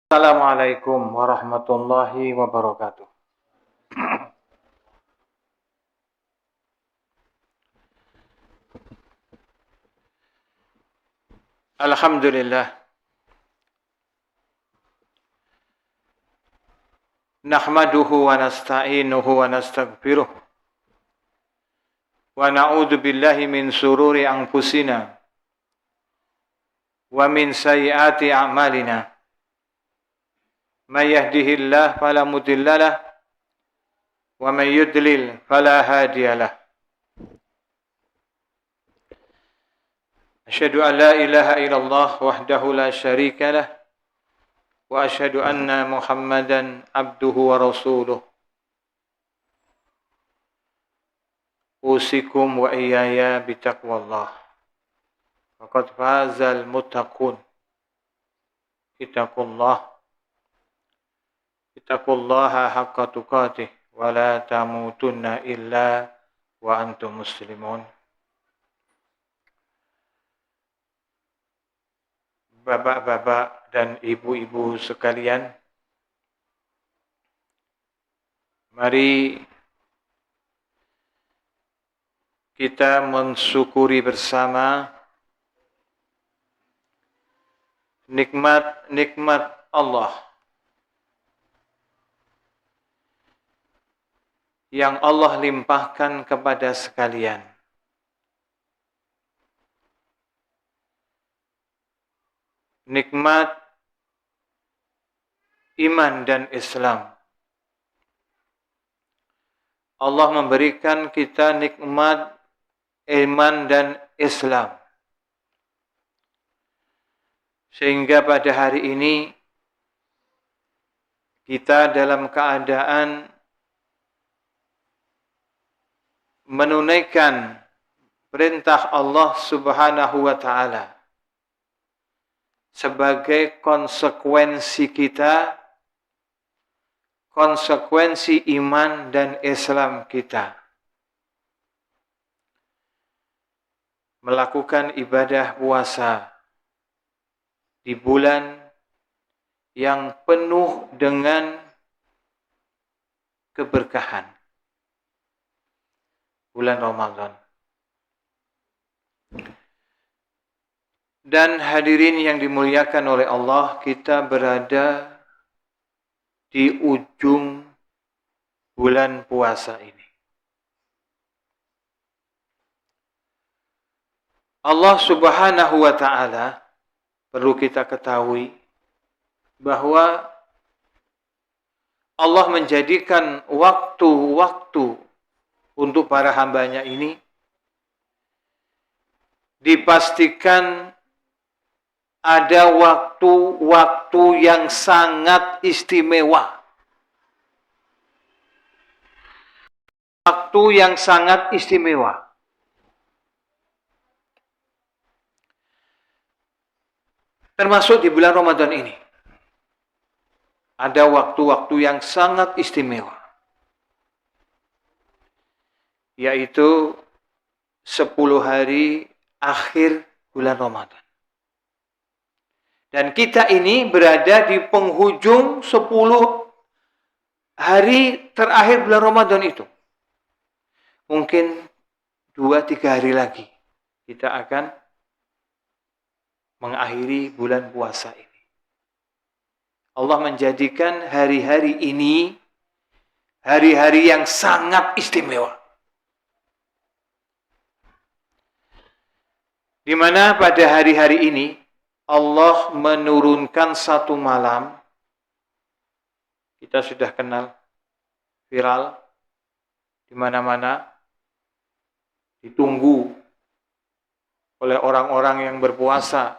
Assalamualaikum warahmatullahi wabarakatuh. Alhamdulillah. Nahmaduhu wa nasta'inuhu wa nastaghfiruh. Wa na'udzu billahi min sururi anfusina wa min sayyiati a'malina. May yahdihillahu fala mudhillalah wa may yudlil fala hadiyalah. Asyhadu an la ilaha illallah wahdahu la syarika lah wa asyhadu anna Muhammadan abduhu wa rasuluh. Usikum wa iyaya bitaqwallah. Faqad fazal muttaqun. Ittaqullaha haqqa tuqatih wa la tamutunna illa wa antum muslimun. Bapak-bapak dan ibu-ibu sekalian, mari kita mensyukuri bersama nikmat-nikmat Allah yang Allah limpahkan kepada sekalian. Nikmat iman dan Islam. Allah memberikan kita nikmat iman dan Islam. Sehingga pada hari ini kita dalam keadaan menunaikan perintah Allah Subhanahu wa taala sebagai konsekuensi kita, konsekuensi iman dan Islam kita. Melakukan ibadah puasa di bulan yang penuh dengan keberkahan. Bulan Ramadan. Dan hadirin yang dimuliakan oleh Allah, kita berada di ujung bulan puasa ini. Allah Subhanahu wa taala, perlu kita ketahui bahwa Allah menjadikan waktu-waktu untuk para hambanya ini dipastikan ada waktu-waktu yang sangat istimewa. Waktu yang sangat istimewa. Termasuk di bulan Ramadan ini. Ada waktu-waktu yang sangat istimewa. Yaitu 10 hari akhir bulan Ramadan. Dan kita ini berada di penghujung 10 hari terakhir bulan Ramadan itu. Mungkin 2-3 hari lagi kita akan mengakhiri bulan puasa ini. Allah menjadikan hari-hari ini hari-hari yang sangat istimewa. Di mana pada hari-hari ini Allah menurunkan satu malam, kita sudah kenal, viral, di mana-mana, ditunggu oleh orang-orang yang berpuasa.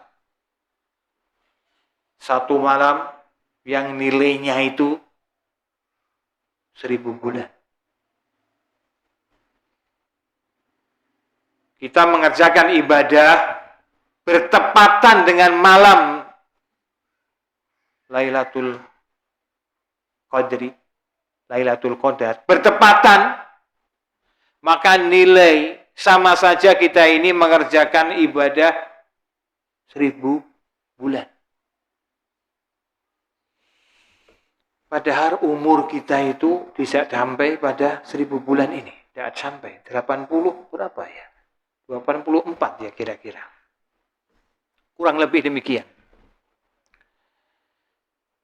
Satu malam yang nilainya itu 1000 bulan. Kita mengerjakan ibadah bertepatan dengan malam Lailatul Qadar, bertepatan, maka nilai sama saja kita ini mengerjakan ibadah 1000 bulan. Padahal umur kita itu tidak sampai pada 1000 bulan ini. Tidak sampai. 80 berapa ya? 84 ya kira-kira. Kurang lebih demikian.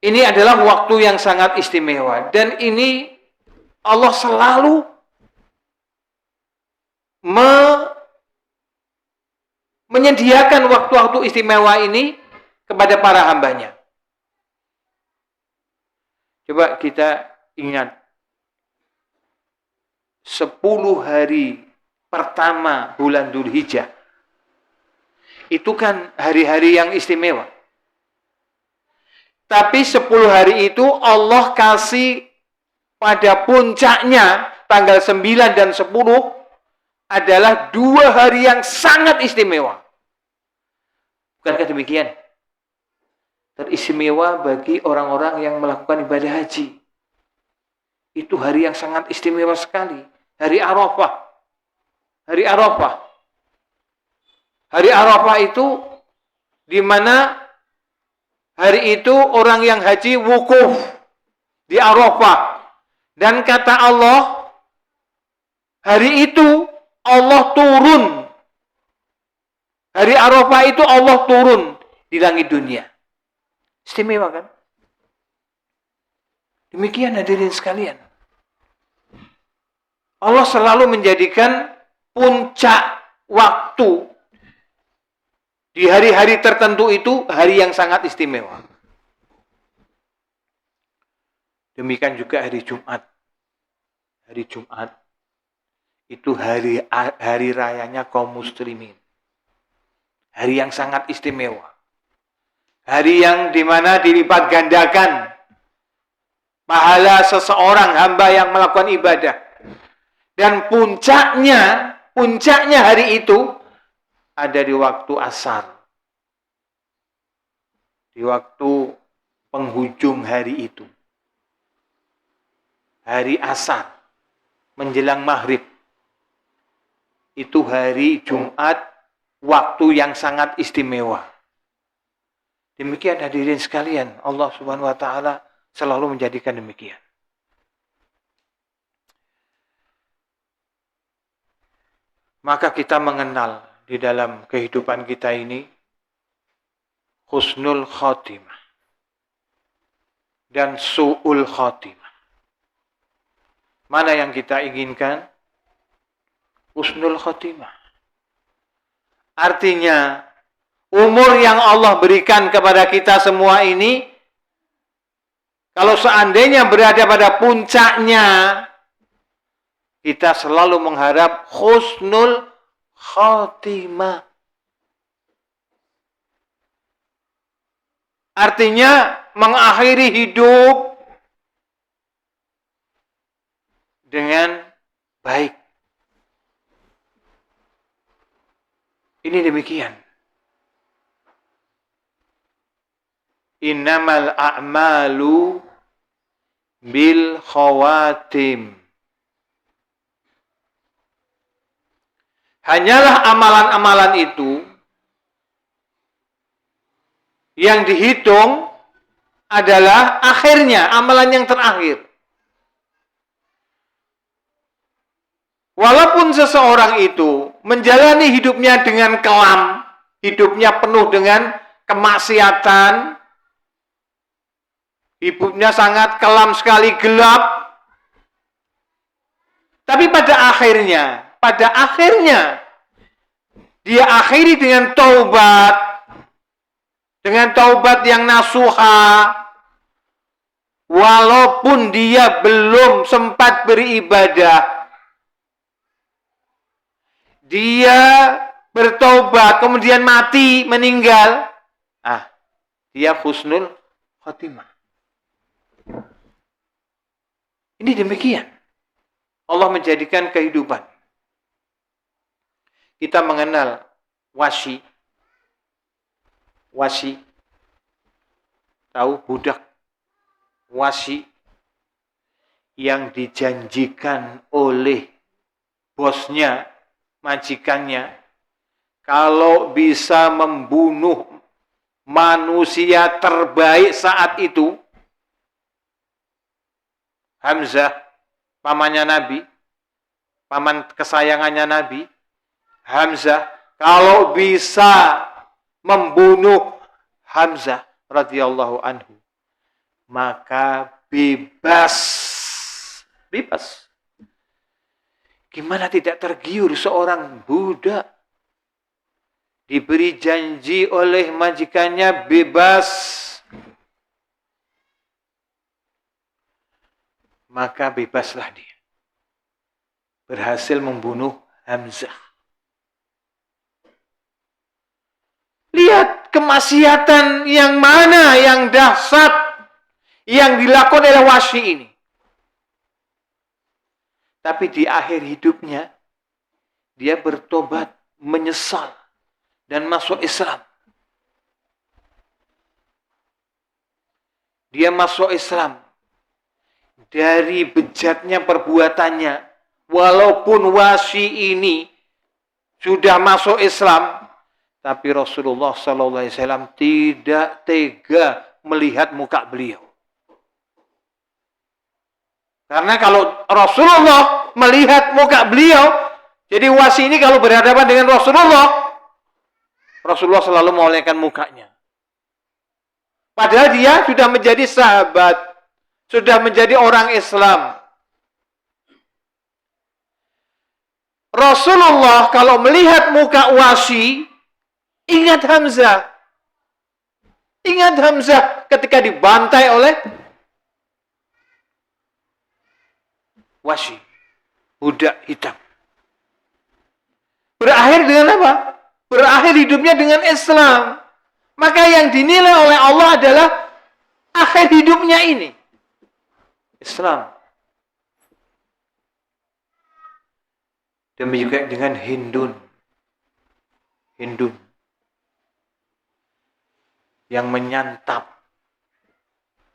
Ini adalah waktu yang sangat istimewa. Dan ini Allah selalu menyediakan waktu-waktu istimewa ini kepada para hambanya. Coba kita ingat 10 hari pertama bulan Dzulhijjah. Itu kan hari-hari yang istimewa. Tapi 10 hari itu Allah kasih pada puncaknya tanggal 9 dan 10 adalah 2 hari yang sangat istimewa. Bukankah demikian? Teristimewa bagi orang-orang yang melakukan ibadah haji. Itu hari yang sangat istimewa sekali. Hari Arafah. Hari Arafah. Hari Arafah itu di mana hari itu orang yang haji wukuf di Arafah. Dan kata Allah, hari itu Allah turun. Hari Arafah itu Allah turun di langit dunia. Istimewa kan? Demikian hadirin sekalian. Allah selalu menjadikan puncak waktu di hari-hari tertentu itu hari yang sangat istimewa. Demikian juga hari Jumat. Hari Jumat itu hari rayanya kaum muslimin. Hari yang sangat istimewa. Hari yang dimana dilipat gandakan pahala seseorang hamba yang melakukan ibadah. Dan puncaknya hari itu ada di waktu asar. Di waktu penghujung hari itu. Hari asar. Menjelang maghrib. Itu hari Jumat, waktu yang sangat istimewa. Demikian hadirin sekalian, Allah Subhanahu wa taala selalu menjadikan demikian. Maka kita mengenal di dalam kehidupan kita ini husnul khotimah dan su'ul khotimah. Mana yang kita inginkan? Husnul khotimah. Artinya umur yang Allah berikan kepada kita semua ini, kalau seandainya berada pada puncaknya, kita selalu mengharap husnul khotimah. Artinya mengakhiri hidup dengan baik. Ini demikian. Innamal a'malu bil khawatim. Hanyalah amalan-amalan itu yang dihitung adalah akhirnya, amalan yang terakhir. Walaupun seseorang itu menjalani hidupnya dengan kelam, hidupnya penuh dengan kemaksiatan, hidupnya sangat kelam sekali, gelap, tapi pada akhirnya dia akhiri dengan taubat yang nasuha, walaupun dia belum sempat beribadah. Dia bertobat, kemudian mati, meninggal. Dia husnul khotimah. Ini demikian. Allah menjadikan kehidupan. Kita mengenal Wasi. Tahu budak Wasi yang dijanjikan oleh bosnya, majikannya, kalau bisa membunuh manusia terbaik saat itu, Hamzah, pamannya Nabi, paman kesayangannya Nabi, Hamzah, kalau bisa membunuh Hamzah radhiyallahu anhu, maka bebas. Gimana tidak tergiur seorang budak diberi janji oleh majikannya bebas, maka bebaslah dia. Berhasil membunuh Hamzah. Lihat kemaksiatan yang mana yang dahsyat yang dilakukan oleh Wahsy ini. Tapi di akhir hidupnya dia bertobat, menyesal dan masuk Islam. Dia masuk Islam dari bejatnya perbuatannya. Walaupun Wahsy ini sudah masuk Islam, tapi Rasulullah SAW tidak tega melihat muka beliau. Karena kalau Rasulullah melihat muka beliau, jadi Wahsy ini kalau berhadapan dengan Rasulullah selalu memalingkan mukanya. Padahal dia sudah menjadi sahabat, sudah menjadi orang Islam. Rasulullah kalau melihat muka Wahsy, ingat Hamzah. Ingat Hamzah ketika dibantai oleh Wahsy, budak hitam. Berakhir dengan apa? Berakhir hidupnya dengan Islam. Maka yang dinilai oleh Allah adalah akhir hidupnya ini. Islam. Demikian juga dengan Hindun. Yang menyantap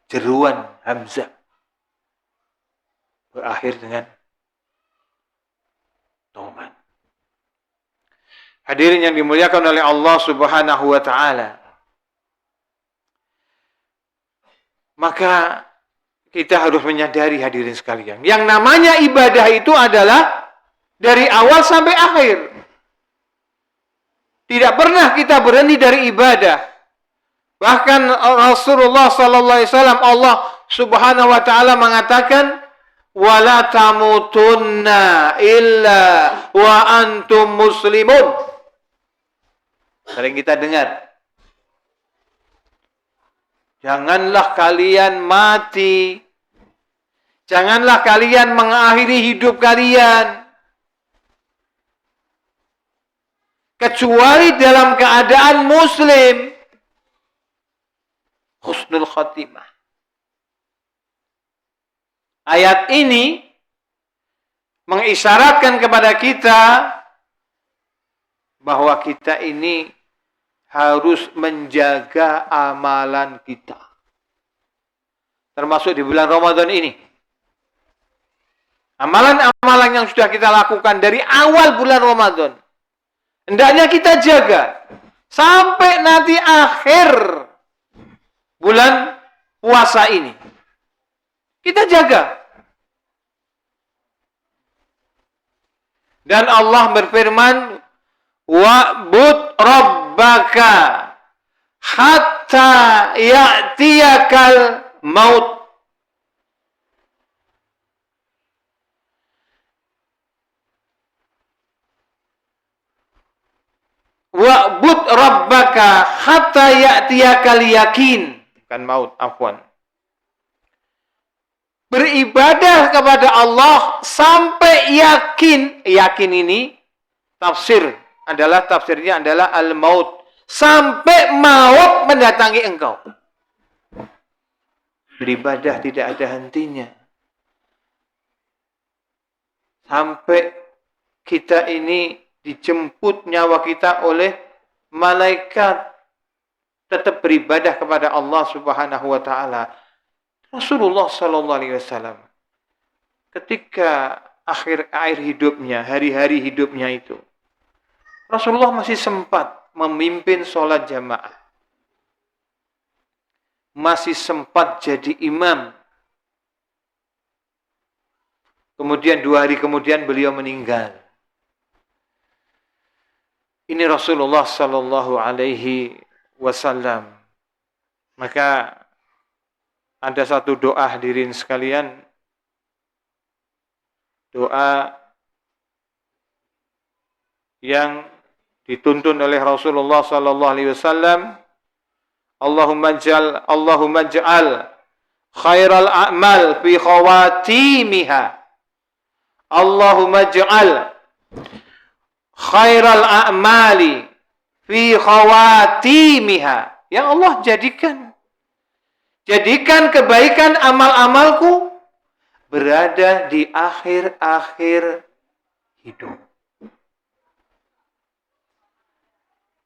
jeruan Hamzah. Berakhir dengan taubat. Hadirin yang dimuliakan oleh Allah Subhanahu wa taala. Maka kita harus menyadari hadirin sekalian, yang namanya ibadah itu adalah dari awal sampai akhir. Tidak pernah kita berhenti dari ibadah. Bahkan Rasulullah sallallahu alaihi wasallam, Allah Subhanahu wa taala mengatakan, wala tamutunna illa wa antum muslimun. Sering kita dengar, janganlah kalian mati, janganlah kalian mengakhiri hidup kalian kecuali dalam keadaan muslim, husnul khatimah. Ayat ini mengisyaratkan kepada kita bahwa kita ini harus menjaga amalan kita. Termasuk di bulan Ramadan ini. Amalan-amalan yang sudah kita lakukan dari awal bulan Ramadan, hendaknya kita jaga sampai nanti akhir bulan puasa ini. Kita jaga. Dan Allah berfirman, wa'bud rabbaka hatta ya'tiyakal maut. Wa'bud rabbaka hatta ya'tiyakal yakin. Bukan maut, afwan. Beribadah kepada Allah sampai yakin. Yakin ini tafsirnya adalah al-maut. Sampai maut mendatangi engkau. Beribadah tidak ada hentinya. Sampai kita ini dijemput nyawa kita oleh malaikat. Tetap beribadah kepada Allah Subhanahu wa taala. Rasulullah sallallahu alaihi wasallam ketika akhir hidupnya, hari-hari hidupnya itu, Rasulullah masih sempat memimpin sholat jamaah. masih sempat jadi imam. Kemudian 2 hari kemudian beliau meninggal. Ini Rasulullah sallallahu alaihi wasallam. Maka ada satu doa hadirin sekalian. Doa yang dituntun oleh Rasulullah sallallahu alaihi wasallam. Allahumma ja'al khairal a'mal fi khawatimiha. Allahumma ja'al khairal a'mali fi khawatimiha. Ya Allah, jadikan kebaikan amal-amalku berada di akhir-akhir hidup.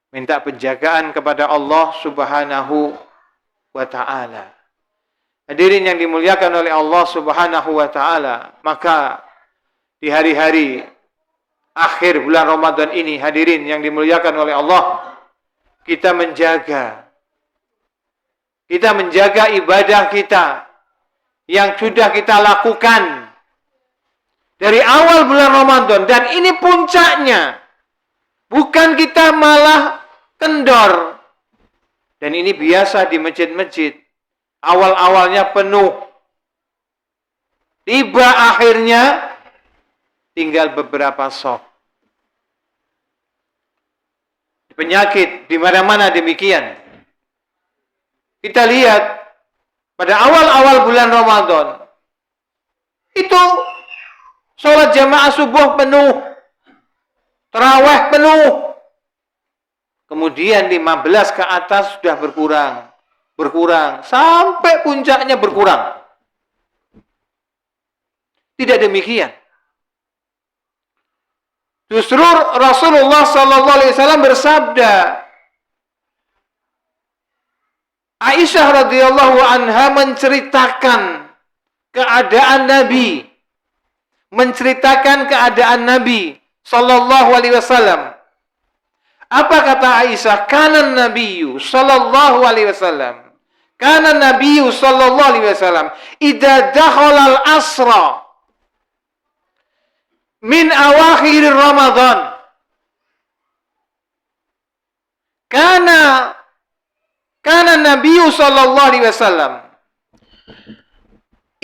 Minta penjagaan kepada Allah Subhanahu wa ta'ala. Hadirin yang dimuliakan oleh Allah Subhanahu wa ta'ala, maka di hari-hari akhir bulan Ramadan ini, hadirin yang dimuliakan oleh Allah, kita menjaga ibadah kita yang sudah kita lakukan dari awal bulan Ramadan, dan ini puncaknya. Bukan kita malah kendor. Dan ini biasa di masjid-masjid. Awal-awalnya penuh. Tiba akhirnya tinggal beberapa sok. Penyakit di mana-mana demikian. Kita lihat pada awal-awal bulan Ramadan itu sholat jamaah subuh penuh, tarawih penuh. Kemudian 15 ke atas sudah berkurang sampai puncaknya berkurang. Tidak demikian. Justru Rasulullah sallallahu alaihi wasallam bersabda, Aisyah radhiyallahu anha menceritakan keadaan Nabi sallallahu alaihi wasallam. Apa kata Aisyah? Kana Nabiyyu sallallahu alaihi wasallam. Kana Nabiyyu sallallahu alaihi wasallam idza dakhala al-asra min awakhir Ramadan. Kana Nabiyyu sallallahu alaihi wasallam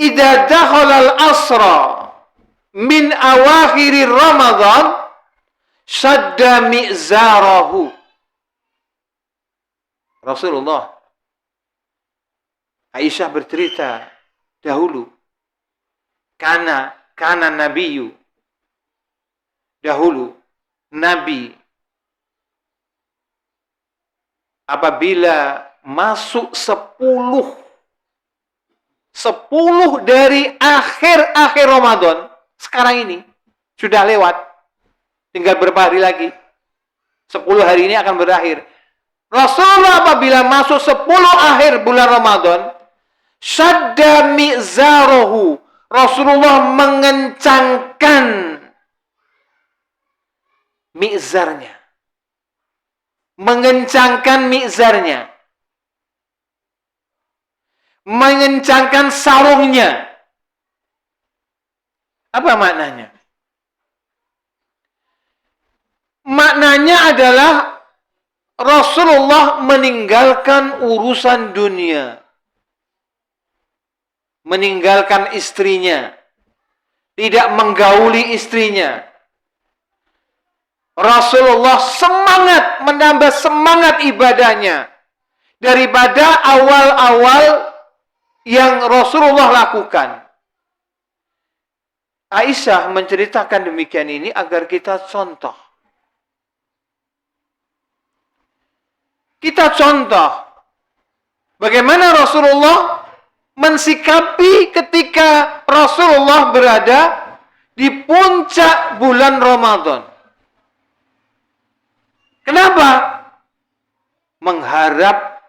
idza dakhala al-asra min awakhir Ramadan shadda mi'zarahu. Rasulullah, Aisyah bercerita dahulu, kana Nabiyyu, dahulu Nabi apabila masuk 10 dari akhir Ramadan, sekarang ini sudah lewat, tinggal beberapa hari lagi, 10 hari ini akan berakhir. Rasulullah apabila masuk 10 akhir bulan Ramadan, shadda mi'zarahu, Rasulullah mengencangkan mi'zarnya, mengencangkan sarungnya. Apa maknanya? Maknanya adalah Rasulullah meninggalkan urusan dunia, meninggalkan istrinya, tidak menggauli istrinya. Rasulullah menambah semangat ibadahnya daripada awal-awal yang Rasulullah lakukan. Aisyah menceritakan demikian ini agar kita contoh. Kita contoh bagaimana Rasulullah mensikapi ketika Rasulullah berada di puncak bulan Ramadan. Kenapa? Mengharap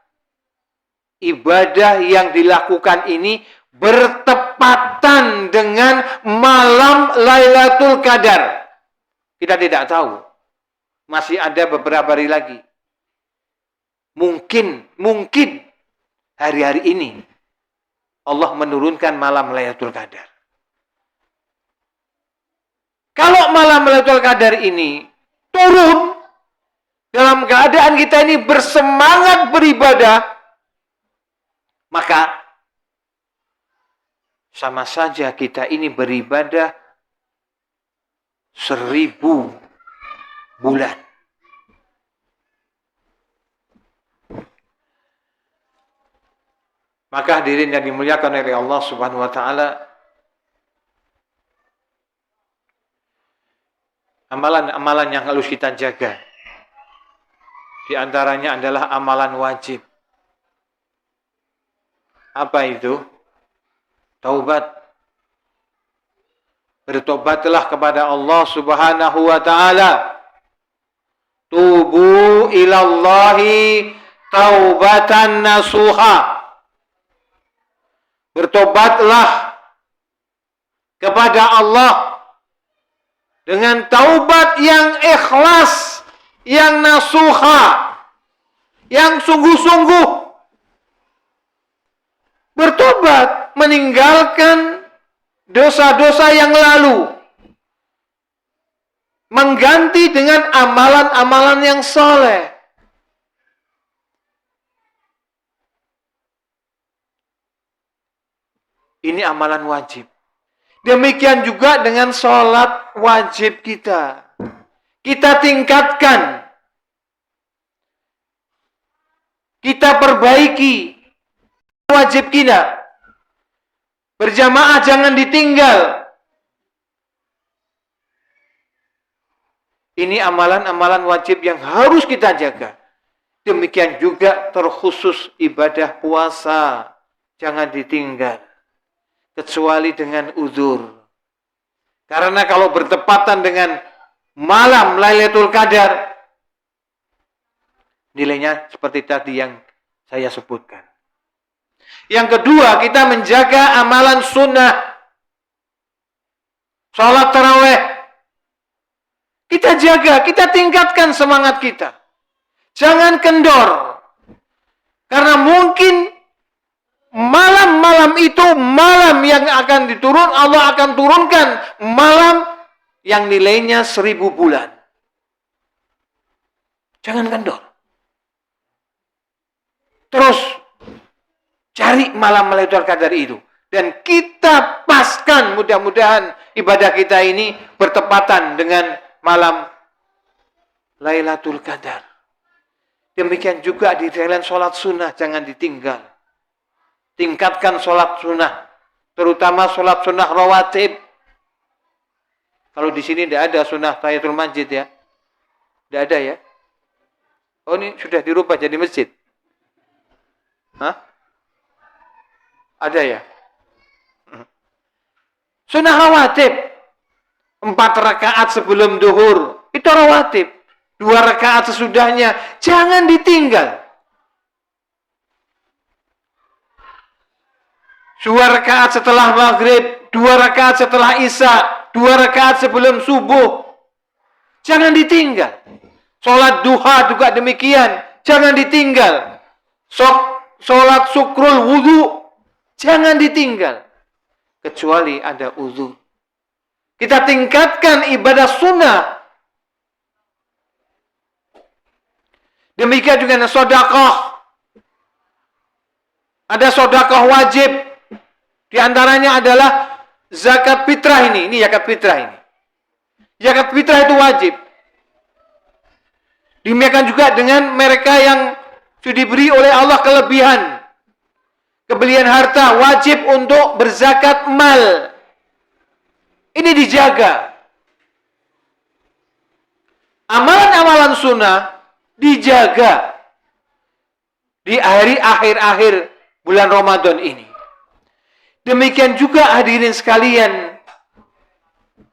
ibadah yang dilakukan ini bertepatan dengan malam Lailatul Qadar. Kita tidak tahu. Masih ada beberapa hari lagi. Mungkin hari-hari ini Allah menurunkan malam Lailatul Qadar. Kalau malam Lailatul Qadar ini turun dalam keadaan kita ini bersemangat beribadah, maka sama saja kita ini beribadah 1000 bulan. Maka hadirin yang dimuliakan oleh Allah Subhanahu wa taala, amalan-amalan yang harus kita jaga di antaranya adalah amalan wajib. Apa itu? Taubat. Bertobatlah kepada Allah Subhanahu wa taala. Tubu ilallahi taubatan nasuha. Bertobatlah kepada Allah dengan taubat yang ikhlas, yang nasuha, yang sungguh-sungguh. Bertobat, meninggalkan dosa-dosa yang lalu, mengganti dengan amalan-amalan yang soleh. Ini amalan wajib. Demikian juga dengan sholat wajib kita. Kita tingkatkan. Kita perbaiki wajib kita. Berjamaah jangan ditinggal. Ini amalan-amalan wajib yang harus kita jaga. Demikian juga terkhusus ibadah puasa. Jangan ditinggal. Kecuali dengan uzur. Karena kalau bertepatan dengan malam Lailatul Qadar, nilainya seperti tadi yang saya sebutkan. Yang kedua, kita menjaga amalan sunnah. Salat tarawih. Kita jaga, kita tingkatkan semangat kita. Jangan kendor. Karena mungkin malam-malam itu malam yang akan Allah akan turunkan malam yang nilainya 1000 bulan. Jangan kendor. Terus cari malam Lailatul Qadar itu. Dan kita paskan, mudah-mudahan ibadah kita ini bertepatan dengan malam Lailatul Qadar. Demikian juga di dalam sholat sunnah, jangan ditinggal. Tingkatkan sholat sunnah, terutama sholat sunnah rawatib. Kalau di sini tidak ada sunnah tahiyatul masjid ya, tidak ada ya. Oh, ini sudah dirubah jadi masjid. Hah? Ada ya? Sunnah rawatib 4 rakaat sebelum duhur itu rawatib. 2 rakaat sesudahnya jangan ditinggal. 2 rakaat setelah maghrib, 2 rakaat setelah isya, 2 rakaat sebelum subuh. Jangan ditinggal. Sholat duha juga demikian. Jangan ditinggal. Sholat syukrul wudu. Jangan ditinggal. Kecuali ada uzur. Kita tingkatkan ibadah sunnah. Demikian juga dengan sedekah. Ada sedekah wajib. Di antaranya adalah zakat fitrah ini. Ini zakat fitrah ini. Zakat fitrah itu wajib. Demikian juga dengan mereka yang sudah diberi oleh Allah kelebihan. Kebelian harta wajib untuk berzakat mal. Ini dijaga. Amalan-amalan sunnah dijaga di hari akhir-akhir bulan Ramadan ini. Demikian juga hadirin sekalian,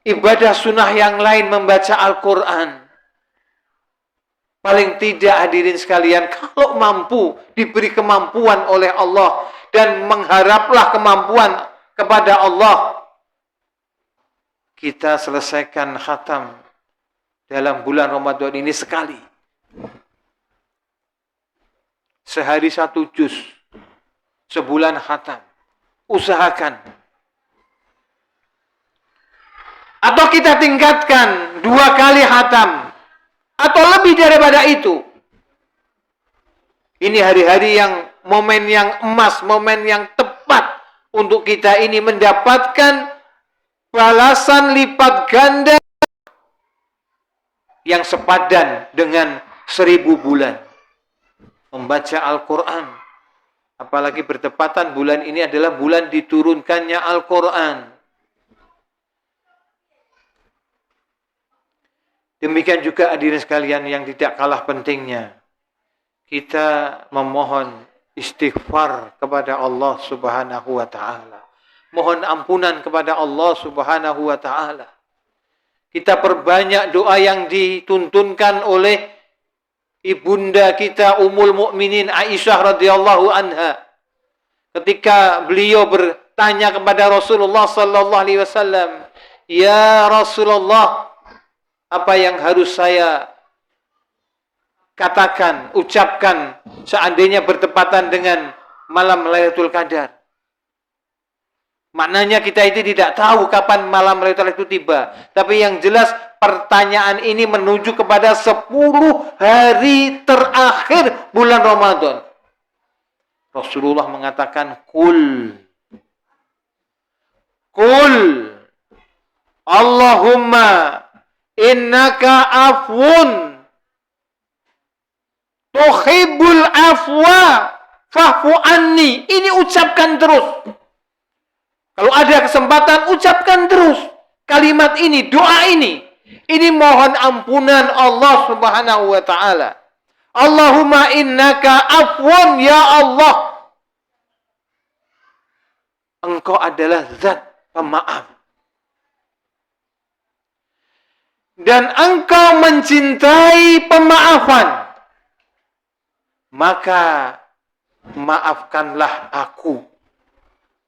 ibadah sunnah yang lain membaca Al-Quran. Paling tidak hadirin sekalian, kalau mampu diberi kemampuan oleh Allah dan mengharaplah kemampuan kepada Allah, kita selesaikan khatam dalam bulan Ramadan ini sekali. Sehari 1 juz, sebulan khatam. Usahakan. Atau kita tingkatkan 2 kali khatam atau lebih daripada itu. Ini hari-hari yang momen yang emas, momen yang tepat untuk kita ini mendapatkan balasan lipat ganda yang sepadan dengan 1000 bulan membaca Al-Quran. Apalagi bertepatan bulan ini adalah bulan diturunkannya Al-Quran. Demikian juga hadirin sekalian yang tidak kalah pentingnya, kita memohon istighfar kepada Allah Subhanahu wa taala. Mohon ampunan kepada Allah Subhanahu wa taala. Kita perbanyak doa yang dituntunkan oleh ibunda kita Ummul Mukminin Aisyah radhiyallahu anha. Ketika beliau bertanya kepada Rasulullah sallallahu alaihi wasallam, "Ya Rasulullah, apa yang harus saya katakan, ucapkan seandainya bertepatan dengan malam Lailatul Qadar?" Maknanya kita itu tidak tahu kapan malam Lailatul Qadar itu tiba. Tapi yang jelas pertanyaan ini menuju kepada 10 hari terakhir bulan Ramadan. Rasulullah mengatakan, Kul Allahumma innaka afwun tuhibbul afwa fa'fu anni. Ini ucapkan terus. Kalau ada kesempatan ucapkan terus kalimat ini, doa ini. Ini mohon ampunan Allah Subhanahu wa taala. Allahumma innaka afwun, ya Allah. Engkau adalah zat pemaaf. Dan engkau mencintai pemaafan. Maka maafkanlah aku.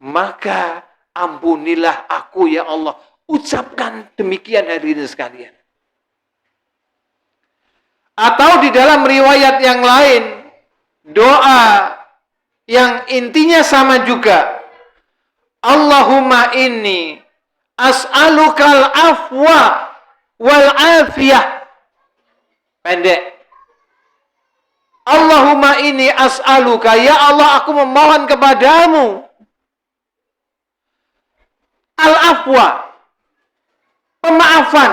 Maka ampunilah aku ya Allah. Ucapkan demikian hadirin sekalian. Atau di dalam riwayat yang lain, doa yang intinya sama juga. Allahumma inni as'alukal afwa wal afiyah. Pendek. Allahumma inni as'aluka, ya Allah aku memohon kepadamu al-afwa, pemaafan.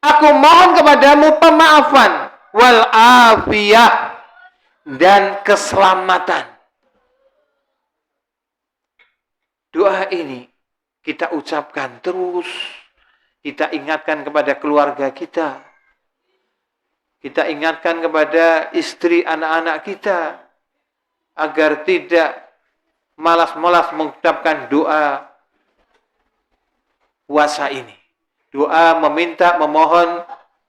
Aku mohon kepadamu pemaafan, wal afiyah, dan keselamatan. Doa ini kita ucapkan terus. Kita ingatkan kepada keluarga kita. Kita ingatkan kepada istri anak-anak kita agar tidak malas-malas mengucapkan doa puasa ini. Doa meminta, memohon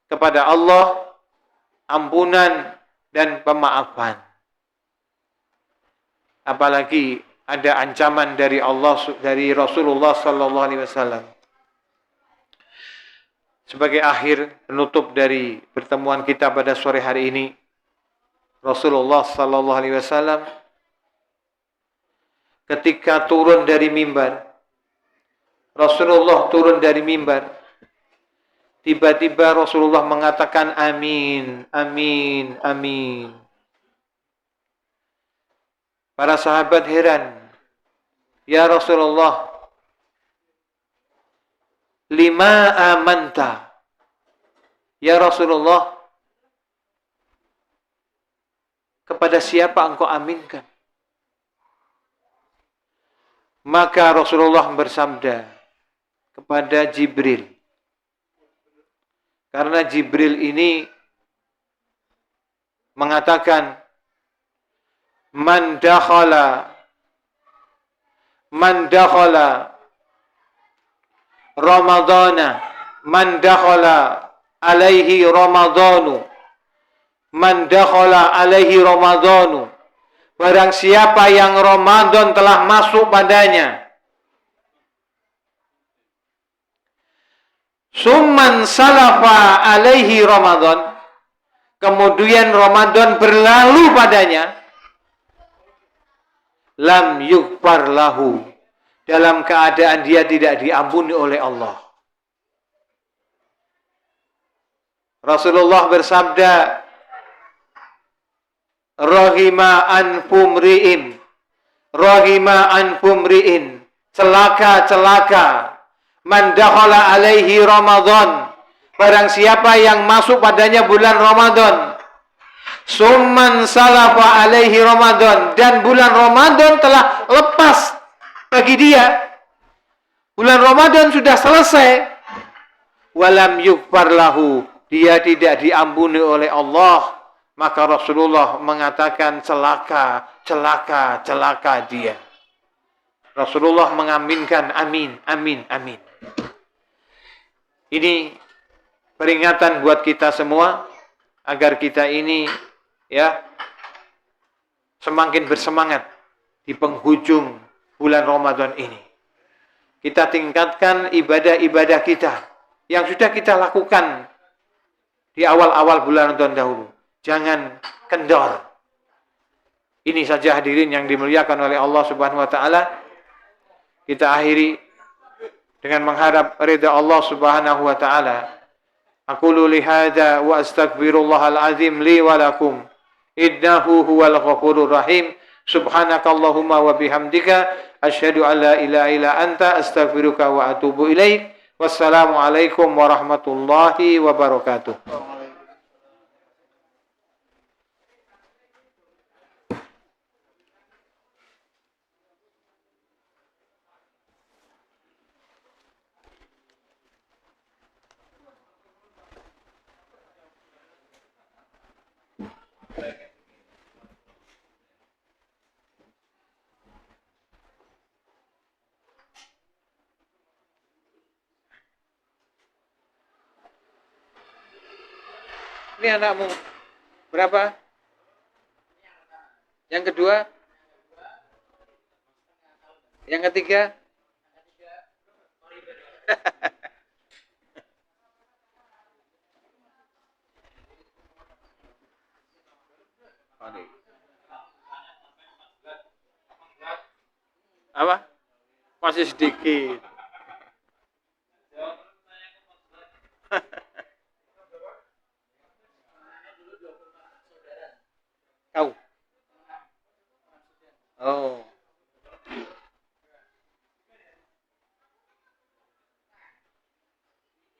kepada Allah ampunan dan pemaafan. Apalagi ada ancaman dari Allah, dari Rasulullah sallallahu alaihi wasallam. Sebagai akhir penutup dari pertemuan kita pada sore hari ini, Rasulullah sallallahu alaihi wasallam ketika turun dari mimbar, Rasulullah turun dari mimbar, tiba-tiba Rasulullah mengatakan amin, amin, amin. Para sahabat heran, ya Rasulullah, lima amanta. Ya Rasulullah, kepada siapa engkau aminkan? Maka Rasulullah bersabda kepada Jibril. Karena Jibril ini mengatakan man dakhala Ramadana, man dakhala alaihi Ramadanu, man dakhala alaihi Ramadanu. Barang siapa yang Ramadan telah masuk padanya, summan salafa alaihi Ramadan, kemudian Ramadan berlalu padanya, lam yughfar lahu, dalam keadaan dia tidak diampuni oleh Allah. Rasulullah bersabda, Rahima anfumri'in, Rahima anfumri'in, celaka man dakhala alaihi Ramadan, barang siapa yang masuk padanya bulan Ramadan, summan salafa alaihi Ramadan, dan bulan Ramadan telah lepas bagi dia, bulan Ramadan sudah selesai, walam yughfar lahu, dia tidak diampuni oleh Allah, maka Rasulullah mengatakan celaka dia. Rasulullah mengaminkan amin, amin, amin. Ini peringatan buat kita semua agar kita ini ya semakin bersemangat di penghujung bulan Ramadan ini. Kita tingkatkan ibadah-ibadah kita yang sudah kita lakukan di awal-awal bulan Ramadan dahulu. Jangan kendor. Ini saja hadirin yang dimuliakan oleh Allah Subhanahu wa taala. Kita akhiri dengan mengharap ridha Allah Subhanahu wa taala. Aqulu li hadza wa astaghfirullahal azim li wa lakum. Innahu huwal ghafurur rahim. Subhanakallahumma wa bihamdika asyhadu an la ilaha illa anta astaghfiruka wa atubu ilaik. Wassalamu alaikum warahmatullahi wabarakatuh. Ini anakmu berapa? Yang kedua? Yang ketiga? Apa? Masih sedikit. Kau